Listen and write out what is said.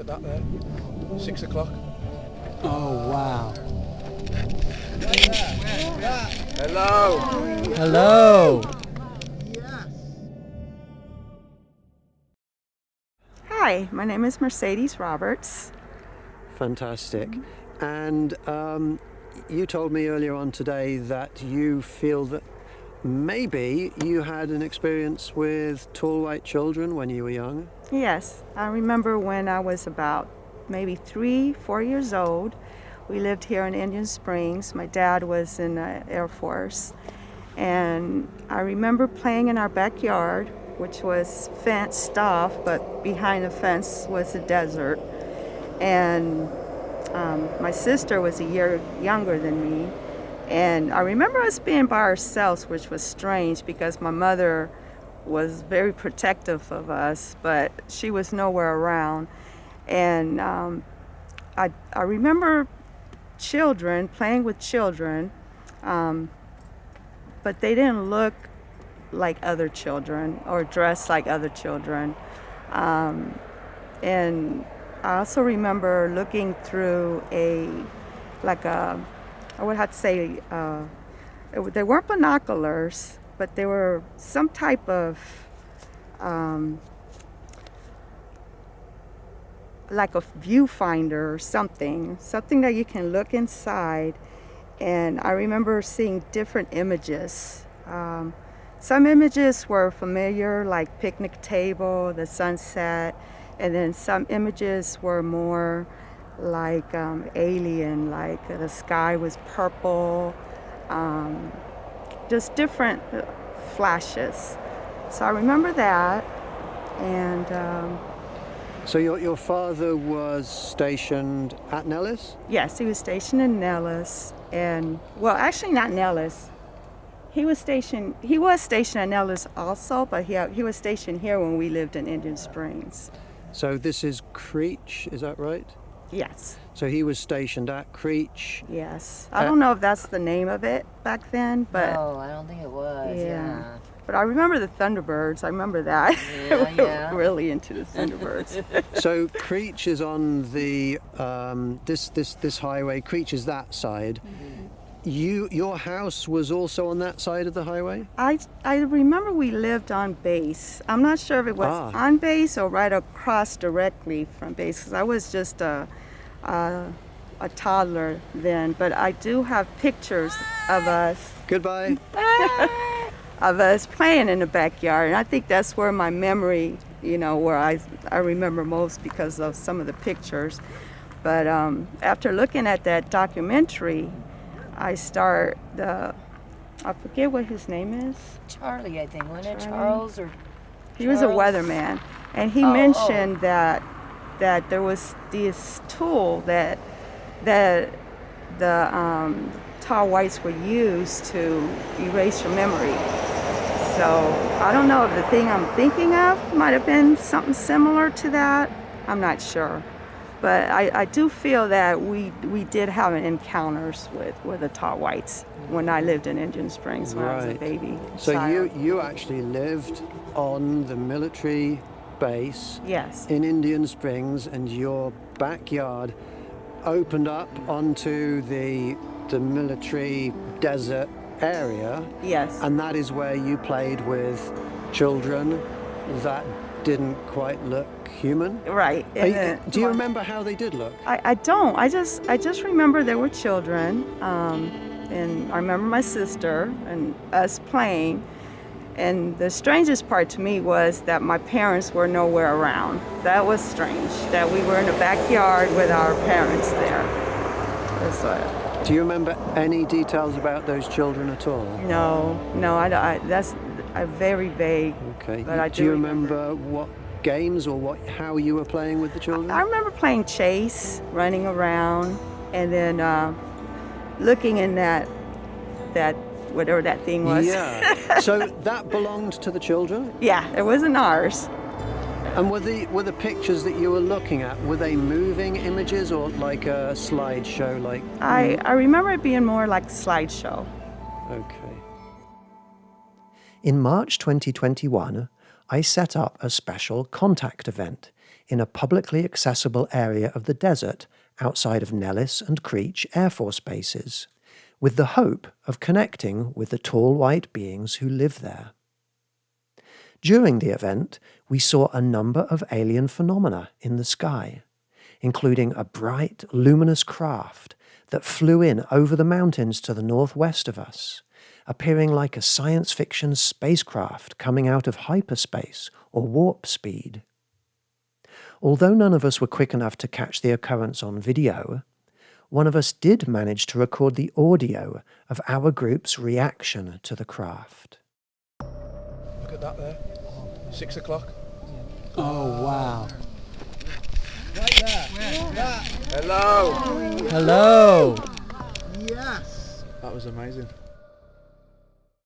at that there. 6 o'clock. Oh, wow. Hello. Hello. Hi, my name is Mercedes Roberts. Fantastic. And you told me earlier on today that you feel that maybe you had an experience with tall white children when you were young. Yes, I remember when I was about maybe 3-4 years old. We lived here in Indian Springs. My dad was in the Air Force. And I remember playing in our backyard, which was fenced off, but behind the fence was the desert. And my sister was a year younger than me. And I remember us being by ourselves, which was strange because my mother was very protective of us, but she was nowhere around. And I remember children, playing with children, but they didn't look like other children or dress like other children. And I also remember looking through I would have to say, they weren't binoculars, but they were some type of, like a viewfinder or something that you can look inside. And I remember seeing different images. Some images were familiar, like picnic table, the sunset, and then some images were more like alien, like the sky was purple, just different flashes. So I remember that. And So your father was stationed at Nellis? yes, he was stationed in Nellis, and well, actually not Nellis. He was stationed at Nellis also, but he was stationed here when we lived in Indian Springs. So this is Creech, is that right? Yes. So he was stationed at Creech. Yes. I don't know if that's the name of it back then, but No, I don't think it was. Yeah. But I remember the Thunderbirds. I remember that. Yeah. Really into the Thunderbirds. So Creech is on the this highway. Creech is that side. Your house was also on that side of the highway? I remember we lived on base. I'm not sure if it was on base or right across directly from base, because I was just a toddler then. But I do have pictures of us. Goodbye. Of us playing in the backyard, and I think that's where my memory, where I remember most because of some of the pictures. But after looking at that documentary, I forget what his name is. Charlie, I think. Wasn't it Charles or? He was a weatherman, and he mentioned that there was this tool that the tall whites would use to erase your memory. So I don't know if the thing I'm thinking of might have been something similar to that. I'm not sure. But I do feel that we did have encounters with the tall whites when I lived in Indian Springs when I was a baby. So child. you actually lived on the military base Yes. in Indian Springs, and your backyard opened up onto the military desert area. Yes. And that is where you played with children that didn't quite look human? Right. Do you remember how they did look? I don't. I just remember there were children, and I remember my sister and us playing. And the strangest part to me was that my parents were nowhere around. That was strange, that we were in the backyard with our parents there. Do you remember any details about those children at all? No, that's very vague. Okay. But do you remember what games or how you were playing with the children? I remember playing chase, running around, and then looking in that whatever that thing was. Yeah. So that belonged to the children? Yeah, it wasn't ours. And were the pictures that you were looking at, were they moving images or like a slideshow? I remember it being more like a slideshow. Okay. In March 2021, I set up a special contact event in a publicly accessible area of the desert outside of Nellis and Creech Air Force Bases, with the hope of connecting with the tall white beings who live there. During the event, we saw a number of alien phenomena in the sky, including a bright, luminous craft that flew in over the mountains to the northwest of us, appearing like a science fiction spacecraft coming out of hyperspace or warp speed. Although none of us were quick enough to catch the occurrence on video, one of us did manage to record the audio of our group's reaction to the craft. Look at that there. 6 o'clock. Oh, wow. Right there. Hello. Hello. Yes. That was amazing.